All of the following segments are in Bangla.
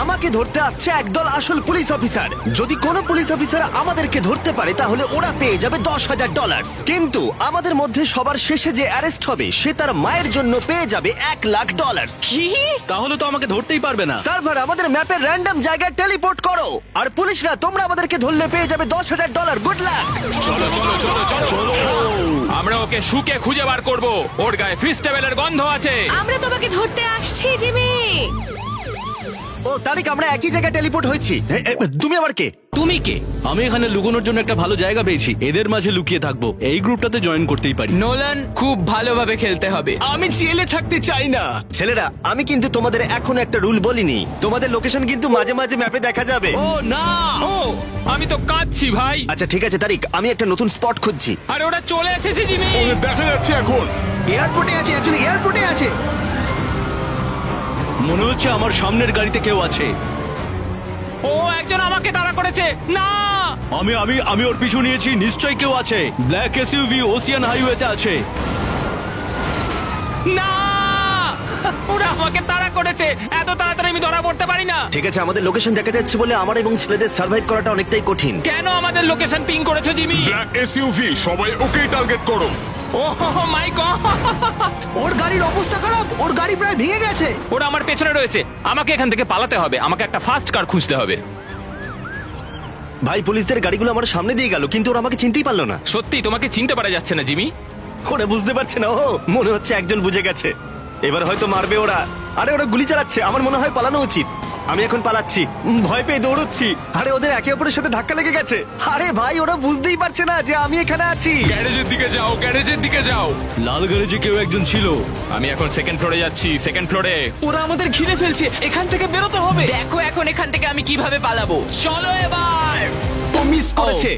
আমাকে ধরতে আসছে একদল আসল পুলিশ অফিসার। যদি কোনো পুলিশ অফিসার আমাদেরকে ধরতে পারে তাহলে ওরা পেয়ে যাবে $10,000। কিন্তু আমাদের মধ্যে সবার শেষে যে অ্যারেস্ট হবে সে তার মায়ের জন্য পেয়ে যাবে $1,00,000। কি? তাহলে তো আমাকে ধরতেই পারবে না। সার্ভার আমাদের ম্যাপের র্যান্ডম জায়গায় টেলিপোর্ট করো। আর পুলিশরা তোমরা আমাদেরকে ধরলে পেয়ে যাবে $10,000। Good luck. চলো চলো চলো চলো। আমরা ওকে শুকে খুঁজে বার করব। ওর গায়ে ফিস্টেবলের গন্ধ আছে। আমরা তোমাকে ধরতে আসছি জিমি। ও তারিক, আমরা একই জায়গায় টেলিপোর্ট হয়েছি। তুমি আবার কে? তুমি কে? আমি এখানে লুকোনোর জন্য একটা ভালো জায়গা পেয়েছি, এদের মাঝে লুকিয়ে থাকবো। এই গ্রুপটাতে জয়েন করতেই পারি। নোলান, খুব ভালোভাবে খেলতে হবে। আমি জেলে থাকতে চাই না। ছেলেরা, আমি কিন্তু তোমাদের এখন একটা রুল বলিনি। তোমাদের লোকেশন কিন্তু মাঝে মাঝে ম্যাপে দেখা যাবে। ও না, ও আমি তো কাঁদছি ভাই। আচ্ছা ঠিক আছে তারিক, আমি একটা নতুন স্পট খুঁজছি। আরে ওরা চলে এসেছে জিমি। দেখা যাচ্ছে এখন। এয়ারপোর্টে আছে, একজন এয়ারপোর্টে আছে। মনে হচ্ছে আমার সামনের গাড়িতে কেউ আছে। ও একজন আমাকে তাড়া করেছে। না, আমি আমি আমি ওর পিছু নিয়েছি, নিশ্চয়ই কেউ আছে। ব্ল্যাক এসইউভি ওসিয়ান হাইওয়েতে আছে। না, ওরা আমাকে তাড়া করেছে। এত তাড়াতাড়ি আমি ধরা পড়তে পারি না। ঠিক আছে, আমাদের লোকেশন দেখা যাচ্ছে বলে আমার এবং ছেলেদের সার্ভাইভ করাটা অনেকটাই কঠিন। কেন আমাদের লোকেশন পিং করেছো জিমি? ব্ল্যাক এসইউভি, সবাই ওকেই টার্গেট করো। ও মাই গড, ওর গাড়ির অবস্থা খারাপ, ওর গাড়ি প্রায় ভেঙে গেছে। ওরা আমার পেছনে রয়েছে। আমাকে এখান থেকে পালাতে হবে। আমাকে একটা ফাস্ট কার খুঁজতে হবে। ভাই, পুলিশদের গাড়িগুলো আমার সামনে দিয়ে গেল কিন্তু ওরা আমাকে চিনতেই পারলো না। সত্যি তোমাকে চিনতে পারা যাচ্ছে না জিমি। ওরা বুঝতে পারছে না। ও মনে হচ্ছে একজন বুঝে গেছে। এবার হয়তো মারবে ওরা। আরে ওরা গুলি চালাচ্ছে, আমার মনে হয় পালানো উচিত। আমি এখন পালাচ্ছি, ভয় পেয়ে দৌড়চ্ছি। আরে ওদের একে অপরের সাথে ধাক্কা লেগে গেছে। আরে ভাই, ওরা বুঝতেই পারছে না যে আমি এখানে আছি। গ্যারেজের দিকে যাও, গ্যারেজের দিকে যাও। লাল গ্যারেজে কেউ একজন ছিল। আমি এখন সেকেন্ড ফ্লোরে যাচ্ছি, সেকেন্ড ফ্লোরে। ওরা আমাদের ঘিরে ফেলছে, এখান থেকে বেরোতে হবে। দেখো এখন এখান থেকে আমি কিভাবে পালাবো। চলো এবার। ও মিস করেছে।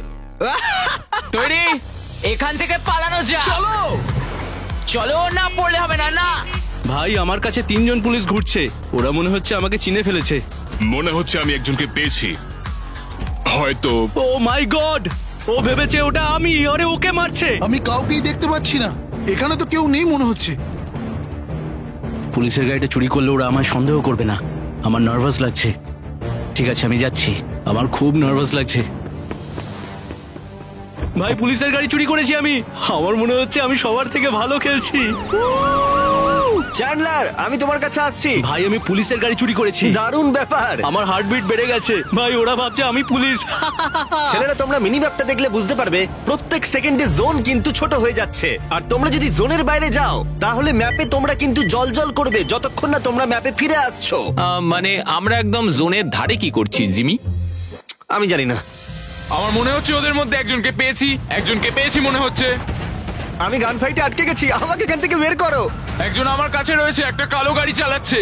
তৈরি? এখান থেকে পালানো যায়। চলো চলো, না পড়লে হবে না। না ভাই, আমার কাছে 3জন পুলিশ ঘুরছে। ওরা মনে হচ্ছে আমাকে চিনে ফেলেছে। মনে হচ্ছে আমি একজনকে পেয়েছি। হয়তো। ও মাই গড, ও ভেবেছে ওটা আমি। আরে ওকে মারছে। আমি কাউকেই দেখতে পাচ্ছি না, এখানে তো কেউ নেই মনে হচ্ছে। পুলিশের গাড়িটা চুরি করলে ওরা আমায় সন্দেহ করবে না। আমার নার্ভাস লাগছে। ঠিক আছে, আমি যাচ্ছি। আমার খুব নার্ভাস লাগছে। ভাই, পুলিশের গাড়ি চুরি করেছি আমি। আমার মনে হচ্ছে আমি সবার থেকে ভালো খেলছি। চ্যান্ডলার, আমি তোমার কাছে আসছি। ভাই, আমি পুলিশের গাড়ি চুরি করেছি। দারুণ ব্যাপার। আমার হার্টবিট বেড়ে গেছে। ভাই, ওরা ভাবছে আমি পুলিশ। ছেলেরা, তোমরা মিনি ম্যাপটা দেখলে বুঝতে পারবে প্রত্যেক সেকেন্ডে জোন কিন্তু ছোট হয়ে যাচ্ছে। আর তোমরা যদি জোনের বাইরে যাও তাহলে ম্যাপে তোমরা কিন্তু জল করবে যতক্ষণ না তোমরা ম্যাপে ফিরে আসছো। মানে আমরা একদম জোনের ধারে কি করছি জিমি? আমি জানি না। আমার মনে হচ্ছে ওদের মধ্যে একজনকে পেয়েছি মনে হচ্ছে। আমি গান ফাইটে আটকে গেছি, আমাকে এখান থেকে বের করো। একজন আমার কাছে রয়েছে, একটা কালো গাড়ি চালাচ্ছে।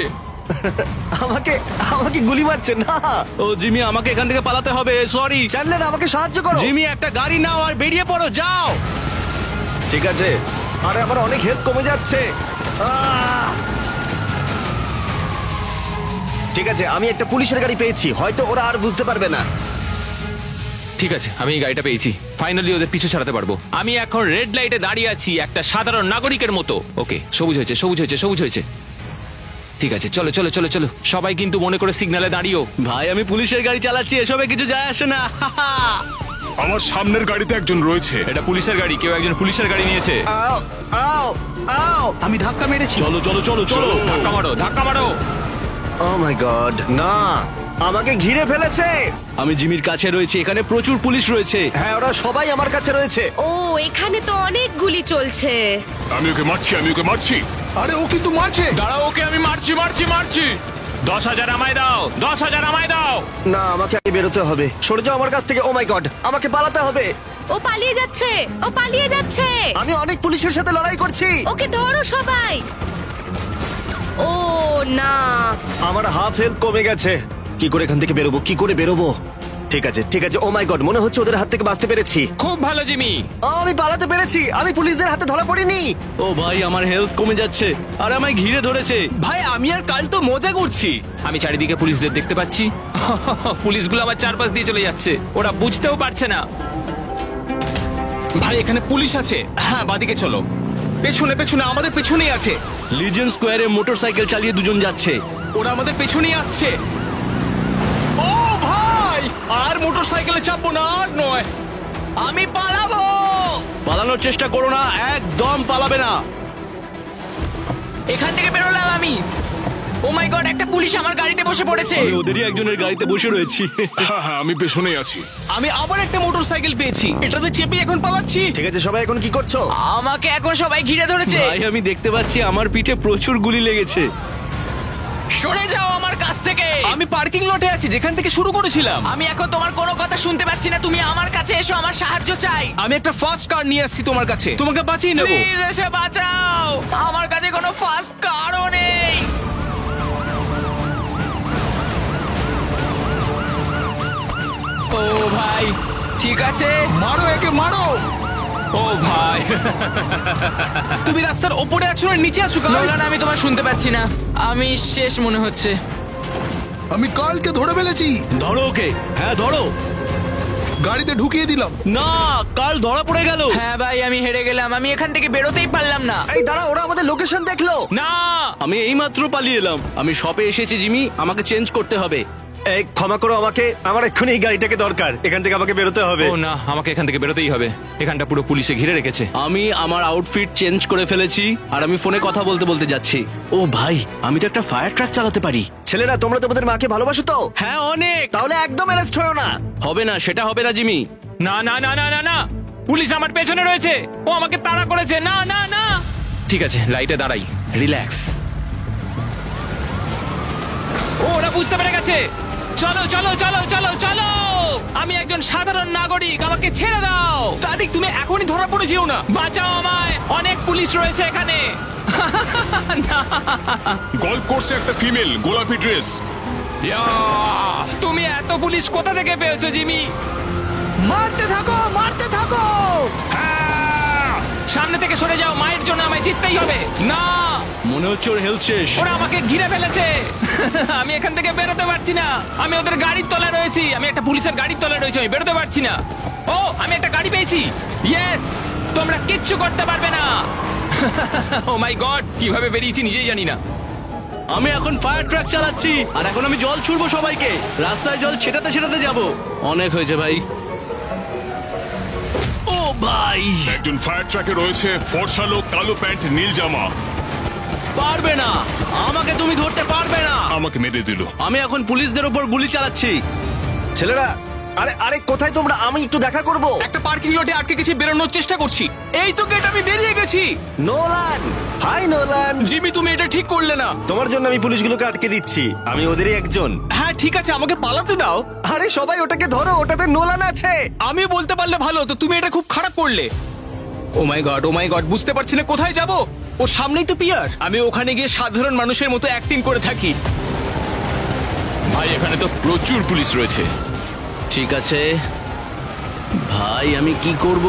আমাকে আমাকে গুলি মারছে না। ও জিমি, আমাকে এখান থেকে পালাতে হবে। সরি চ্যান্ডলার, আমাকে সাহায্য করো। জিমি, একটা গাড়ি নাও আর বেরিয়ে পড়ো। যাও। ঠিক আছে। আরে আমার অনেক হেলথ কমে যাচ্ছে। ঠিক আছে, আমি একটা পুলিশের গাড়ি পেয়েছি। হয়তো ওরা আর বুঝতে পারবে না। ঠিক আছে, আমি এই গাড়িটা পেয়েছি। ফাইনালি ওদের পিছু ছাড়াতে পারবো। আমি এখন রেড লাইটে দাঁড়িয়ে আছি একটা সাধারণ নাগরিকের মতো। ওকে, সবুজ হয়েছে। ঠিক আছে, চলো চলো চলো চলো। সবাই কিন্তু মনে করে সিগন্যালে দাঁড়িয়েও। ভাই, আমি পুলিশের গাড়ি চালাচ্ছি, এসবে কিছু যায় আসে না। আমার সামনের গাড়িতে একজন রয়েছে। এটা পুলিশের গাড়ি, কেউ একজন পুলিশের গাড়ি নিয়েছে। আও আও আও, আমি ধাক্কা মেরেছি। চলো চলো চলো চলো। ধাক্কা মারো। ও মাই গড, না, আমাকে ঘিরে ফেলেছে। আমি জিমির কাছে রয়েছে, এখানে প্রচুর পুলিশ রয়েছে। হ্যাঁ, ওরা সবাই আমার কাছে রয়েছে। ও, এখানে তো অনেক গুলি চলছে। আমি ওকে মারছি। আরে ও কিন্তু মারছে। দাঁড়াও, ওকে আমি মারছি। 10,000 আমায় দাও, 10,000 আমায় দাও। না, আমাকে আগে বেরোতে হবে। সরে যাও আমার কাছ থেকে। ও মাই গড, আমাকে পালাতে হবে। ও পালিয়ে যাচ্ছে। আমি অনেক পুলিশের সাথে লড়াই করছি। ওকে ধরো সবাই। ও না, আমার হাফ হেলথ কমে গেছে। কি করে এখান থেকে বেরোবো? ঠিক আছে। ও মাই গড, মনে হচ্ছে ওদের হাত থেকে বাঁচতে পেরেছি। খুব ভালো জিমি। আমি পালাতে পেরেছি। আমি পুলিশদের হাতে ধরা পড়িনি। ও ভাই, আমার হেলথ কমে যাচ্ছে আর আমায় ঘিরে ধরেছে। ভাই, আমি আর কাল তো মজা করছি। আমি চারিদিকে পুলিশদের দেখতে পাচ্ছি। পুলিশগুলো আমার চারপাশ দিয়ে চলে যাচ্ছে। ওরা বুঝতেও পারছে না। ভাই, এখানে পুলিশ আছে। হ্যাঁ, বাদিকে চলো। পেছনে আমাদের পেছনেই আছে। লিজেন্ড স্কোয়ারে মোটরসাইকেল চালিয়ে দুজন যাচ্ছে। ওরা আমাদের পেছনেই আসছে। চাপবো না, আর নয়। আমি পালাবো। পালানোর চেষ্টা করো না, একদম পালাবে না। এখান থেকে বেরোলাম আমি। ও মাই গড, একটা পুলিশ আমার গাড়িতে বসে পড়েছে। আমি ওদেরই একজনের গাড়িতে বসে রয়েছি। হ্যাঁ হ্যাঁ, আমি পেছনেই আছি। আমি আবার একটা মোটরসাইকেল পেয়েছি, এটাতে চেপে এখন পালাচ্ছি। ঠিক আছে সবাই এখন কি করছো? আমাকে এখন সবাই ঘিরে ধরেছে। ভাই আমি দেখতে পাচ্ছি আমার পিঠে প্রচুর গুলি লেগেছে। সরে যাও আমার কাছ থেকে। আমি পার্কিং লটে আছি, যেখান থেকে শুরু করেছিলাম। আমি এখন তোমার কোনো কথা শুনতে পাচ্ছি না। তুমি আমার কাছে এসো, আমার সাহায্য চাই। আমি একটা ফাস্ট কার নিয়ে আসছি তোমার কাছে, তোমাকে বাঁচিয়ে নেবো। প্লিজ এসে বাঁচাও। আমার কাছে কোনো ফাস্ট কারও নেই। ও ভাই, ঠিক আছে। মারো একে, মারো। ও ভাই, তুমি রাস্তার ওপরে আছো না নিচে আছো? নোলান, আমি তোমার শুনতে পাচ্ছি না। আমি শেষ মনে হচ্ছে। আমি কালকে ধরে ফেলেছি, ধরো ওকে। হ্যাঁ ধরো। গাড়িতে ঢুকিয়ে দিলাম। না, কাল ধরা পড়ে গেল। হ্যাঁ ভাই, আমি হেরে গেলাম। আমি এখান থেকে বেরোতেই পারলাম না। এই দাঁড়া, ওরা আমাদের লোকেশন দেখলো। না আমি এইমাত্র পালিয়ে এলাম। আমি শপে এসেছি জিমি, আমাকে চেঞ্জ করতে হবে। এই ক্ষমা করো আমাকে, আমার এক্ষুনি এই গাড়িটাকে দরকার। এখান থেকে আমাকে বেরোতে হবে। ও না, আমাকে এখান থেকে বেরোতেই হবে। এখানটা পুরো পুলিশে ঘিরে রেখেছে। আমি আমার আউটফিট চেঞ্জ করে ফেলেছি আর আমি ফোনে কথা বলতে বলতে যাচ্ছি। ও ভাই, আমি তো একটা ফায়ার ট্রাক চালাতে পারি। ছেলেরা, তোমরা তোমাদের মাকে ভালোবাসো তো? হ্যাঁ অনেক। তাহলে একদম অ্যারেস্ট হয়েও না। হবে না, সেটা হবে না জিমি। না না না না না না, পুলিশ আমার পেছনে রয়েছে। ও আমাকে তাড়া করেছে। না না না। ঠিক আছে, লাইটে দাঁড়াই, রিল্যাক্স। ও, ওরা বুঝতে পেরে গেছে। চলো চলো চলো চলো চলো। আমি একজন সাধারণ নাগরিক, আমাকে ছেড়ে দাও। তারিক, তুমি এখনই ধরা পড়ে যেও না। বাঁচাও আমায়, অনেক পুলিশ রয়েছে এখানে। গল্ফ কোর্সে একটা ফিমেল, গোলাপি ড্রেস। তুমি এত পুলিশ কোথা থেকে পেয়েছো জিমি? মারতে থাকো, মারতে থাকো। সামনে থেকে সরে যাও, মায়ের জন্য আমায় জিততেই হবে। না, মনে হচ্ছে ওর হেলথ শেষ। ওরা আমাকে ঘিরে ফেলেছে। আমি এখান থেকে বেরোতে পারছি না। আমি ওদের গাড়ির তলায় রয়েছি। আমি একটা পুলিশের গাড়ির তলায় রয়েছি। আমি বেরোতে পারছি না। ও, আমি একটা গাড়ি পেয়েছি। ইয়েস, তোমরা কিচ্ছু করতে পারবে না। ও মাই গড, কিভাবে বেরিয়েছি নিজেই জানি না। আমি এখন ফায়ার ট্রাক চালাচ্ছি আর এখন আমি জল ছুড়বো সবাইকে। রাস্তায় জল ছেটাতে ছেটাতে যাব। অনেক হয়েছে ভাই। ও ভাই, একজন ফায়ার ট্রাকে রয়েছে, ফর্সা লোক, কালো প্যান্ট, নীল জামা। পারবে না, আমাকে তুমি ধরতে পারবে না। আমাকে মেরে দিল। আমি এখন পুলিশদের উপর গুলি চালাচ্ছি। ছেলেরা, আরে আরে কোথায় তোমরা? আমি একটু দেখা করব। একটা পার্কিং লটে আটকে গেছি, বেরোনোর চেষ্টা করছি। এই তো গেট, আমি বেরিয়ে গেছি। Nolan, hi Nolan. জিমি, তুমি এটা ঠিক করলে না। তোমার জন্য আমি পুলিশগুলোকে আটকে দিচ্ছি। আমি ওদেরই একজন। হ্যাঁ ঠিক আছে, আমাকে পালাতে দাও। আরে সবাই ওটাকে ধরো, ওটাতে নোলান আছে। আমি বলতে পারলে ভালো হতো, তুমি এটা খুব খারাপ করলে। ও মাই গড, বুঝতে পারছি না কোথায় যাব। ওর সামনেই তো পিয়ার। আমি ওখানে গিয়ে সাধারণ মানুষের মতো অ্যাক্টিং করে থাকি। ভাই, এখানে তো প্রচুর পুলিশ রয়েছে। ঠিক আছে ভাই, আমি কি করব?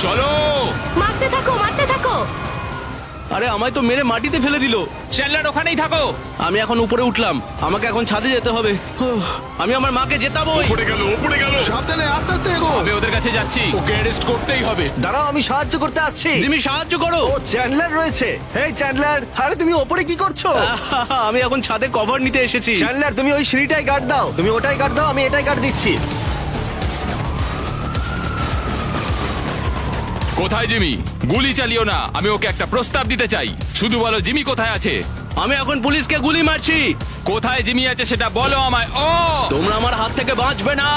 চলো। মারতে থাকো, মারতে থাকো। আরে আমায় তো মেরে মাটিতে ফেলে দিল। চ্যান্ডলার, ওখানেই থাকো। আমি এখন উপরে উঠলাম, আমাকে এখন ছাদে যেতে হবে। আমি আমার মাকে জেতাবো। উপরে গেল, উপরে গেল। সাবধানে, আস্তে আস্তে এগো। আমি ওদের কাছে যাচ্ছি। ওকে অ্যারেস্ট করতেই হবে। দাঁড়াও, আমি সাহায্য করতে আসছি। জিমি সাহায্য করো। ও চ্যান্ডলার রয়েছে। এই চ্যান্ডলার, আরে তুমি ওপরে কি করছো? আমি এখন ছাদে কভার নিতে এসেছি। চ্যান্ডলার, তুমি ওই সিঁড়িটাই গার্ড দাও। তুমি ওটাই গার্ড দাও, আমি এটাই গার্ড দিচ্ছি। কোথায় জিমি? গুলি চালিও না। আমি ওকে একটা প্রস্তাব দিতে চাই। শুধু বলো জিমি কোথায় আছে। আমি এখন পুলিশকে গুলি মারছি। কোথায় জিমি আছে সেটা বলো আমায়। ও, তোমরা আমার হাত থেকে বাঁচবে না।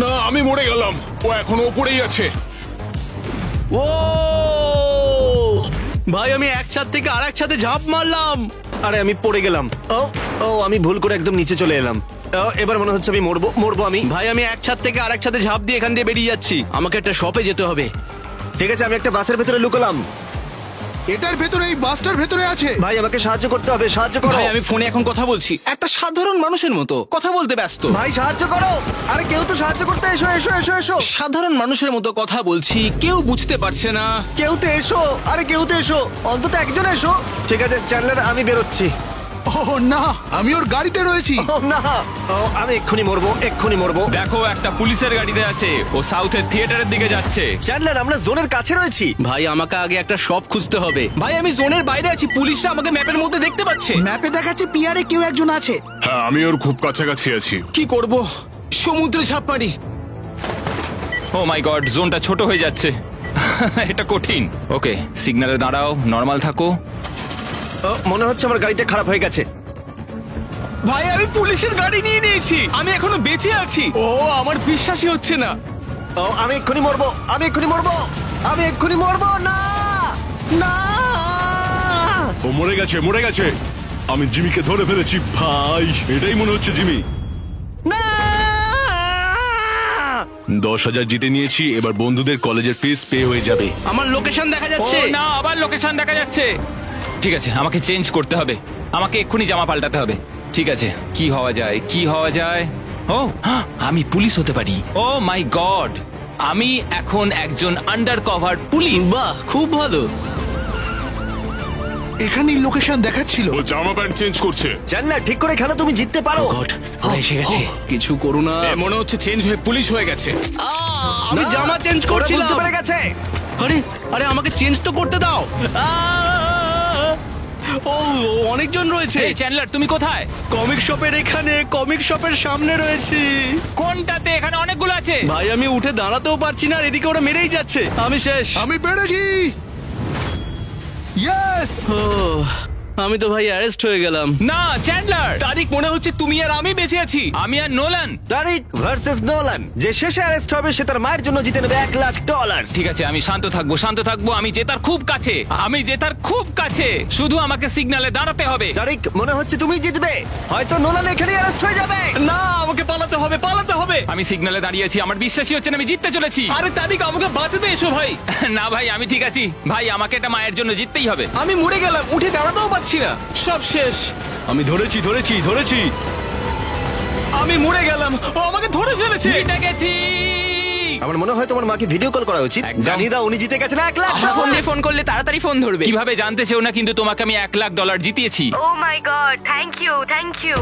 না, আমি মরে গেলাম। ও এখন ওপরেই আছে। ও ভাই, আমি এক ছাদ থেকে আরেক ছাদে ঝাঁপ মারলাম। আরে আমি পড়ে গেলাম। ও ও, আমি ভুল করে একদম নিচে চলে এলাম। এবার মনে হচ্ছে আমি মরবো আমি। ভাই, আমি এক ছাদ থেকে আরেক ছাদে ঝাঁপ দিয়ে এখান দিয়ে বেরিয়ে যাচ্ছি। আমাকে একটা শপে যেতে হবে। ঠিক আছে, আমি একটা বাসের ভেতরে লুকলাম। এটার ভেতরে, এই বাসটার ভেতরে আছে। ভাই আমাকে সাহায্য করতে হবে, সাহায্য করো। ভাই, আমি ফোনে এখন কথা বলছি, একটা সাধারণ মানুষের মতো কথা বলতে ব্যস্ত। ভাই সাহায্য করো। আরে কেউ তো সাহায্য করতে এসো, এসো এসো এসো। সাধারণ মানুষের মতো কথা বলছি, কেউ বুঝতে পারছে না। কেউ তো এসো, আরে কেউ তো এসো, অন্তত একজন এসো। ঠিক আছে চ্যান্ডলার, আমি বেরোচ্ছি। ও না, আমি ওর গাড়িতে রয়েছি। ও না, ও আমি এক্ষুনি মরবো। দেখো একটা পুলিশের গাড়িতে আছে, ও সাউথের থিয়েটারের দিকে যাচ্ছে। চ্যান্ডলার, আমরা জোনের কাছে রয়েছি। ভাই আমাকে আগে একটা শপ খুঁজতে হবে। ভাই আমি জোনের বাইরে আছি, পুলিশরা আমাকে ম্যাপের মধ্যে দেখতে পাচ্ছে। ম্যাপে দেখাচ্ছে পিয়ারে কেউ একজন আছে। হ্যাঁ, আমি ওর খুব কাছাকাছি আছি। কি করব? সমুদ্রে ঝাঁপ মারি। ও মাই গড, জোনটা ছোট হয়ে যাচ্ছে। এটা কঠিন। ওকে, সিগন্যালে দাঁড়াও, নর্মাল থাকো। ও, মনে হচ্ছে আমার গাড়িটা খারাপ হয়ে গেছে। ভাই আমি পুলিশের গাড়ি নিয়ে নিয়েছি, আমি এখনো বেঁচে আছি। ও আমার বিশ্বাসই হচ্ছে না। ও আমি এক্ষুনি মরবো। না না, ও মরে গেছে। আমি জিমিকে ধরে ফেলেছি ভাই, এটাই মনে হচ্ছে জিমি। না 10,000 জিতে নিয়েছি, এবার বন্ধুদের কলেজের ফিস পে হয়ে যাবে। আমার লোকেশন দেখা ও যাচ্ছে। না, আবার লোকেশন দেখা যাচ্ছে। ঠিক আছে, আমাকে চেঞ্জ করতে হবে, আমাকে এক্ষুনি জামা পাল্টাতে হবে। ঠিক আছে, কি হওয়া যায়? ও, আমি পুলিশ হতে পারি। ও মাই গড, আমি এখন একজন আন্ডার কভার পুলিশ। বাহ, খুব ভালো। এখানেই লোকেশন দেখাচ্ছিল। ও জামা প্যান্ট চেঞ্জ করছে। চ্যান্ডলার, ঠিক করে খেলো, তুমি জিততে পারো। গড, ওরা এসে গেছে। কিছু করো না। এ মনে হচ্ছে চেঞ্জ হয়ে পুলিশ হয়ে গেছে। আমি না, জামা চেঞ্জ ওরা করছিলাম। বুঝতে পেরে গেছে। আরে আরে আমাকে চেঞ্জ তো করতে দাও। ও অনেকজন রয়েছে। এই চ্যান্ডলার, তুমি কোথায়? কমিক শপের এখানে, কমিক শপের সামনে রয়েছি। কোনটাতে? এখানে অনেকগুলো আছে। ভাই আমি উঠে দাঁড়াতেও পারছি না, আর এদিকে ওরা মেরেই যাচ্ছে। আমি শেষ। আমি পেরেছি। ইয়েস। ও, আমি তো ভাই অ্যারেস্ট হয়ে গেলাম। না চ্যান্ডলার, তারিখ মনে হচ্ছে তুমি আর আমি বেঁচে আছি। আমি আর নোলান। তারিক ভার্সেস নোলান, যে শেষে অ্যারেস্ট হবে সে তার মায়ের জন্য জিতে নেবে $1,00,000। ঠিক আছে, আমি শান্ত থাকবো। আমি জেতার খুব কাছে। শুধু আমাকে সিগন্যালে দাঁড়াতে হবে। তারিক, মনে হচ্ছে তুমি জিতবে। হয়তো নোলান এখানে অ্যারেস্ট হয়ে যাবে। না, আমাকে পালাতে হবে। আমি সিগন্যালে দাঁড়িয়ে আছি, আমার বিশ্বাসই হচ্ছে না আমি জিততে চলেছি। আরে তারিখ, আমাকে বাঁচাতে এসো ভাই। না ভাই, আমি ঠিক আছি ভাই, আমাকে এটা মায়ের জন্য জিততেই হবে। আমি মরে গেলাম, উঠে দাঁড়াতেও পারছি না, সব শেষ। আমি ধরেছি। আমি মরে গেলাম, ও আমাকে ধরে ফেলেছে। জিতে গেছি। আমার মনে হয় তোমার মাকে ভিডিও কল করা উচিত। একদম। জানিয়ে দাও উনি জিতে গেছেন আমার ফোন দিয়ে $1,00,000। ফোন করলে তাড়াতাড়ি ফোন ধরবে। কিভাবে জানতে চেও না, কিন্তু তোমাকে আমি $1,00,000 জিতিয়েছি। Oh my god, thank you.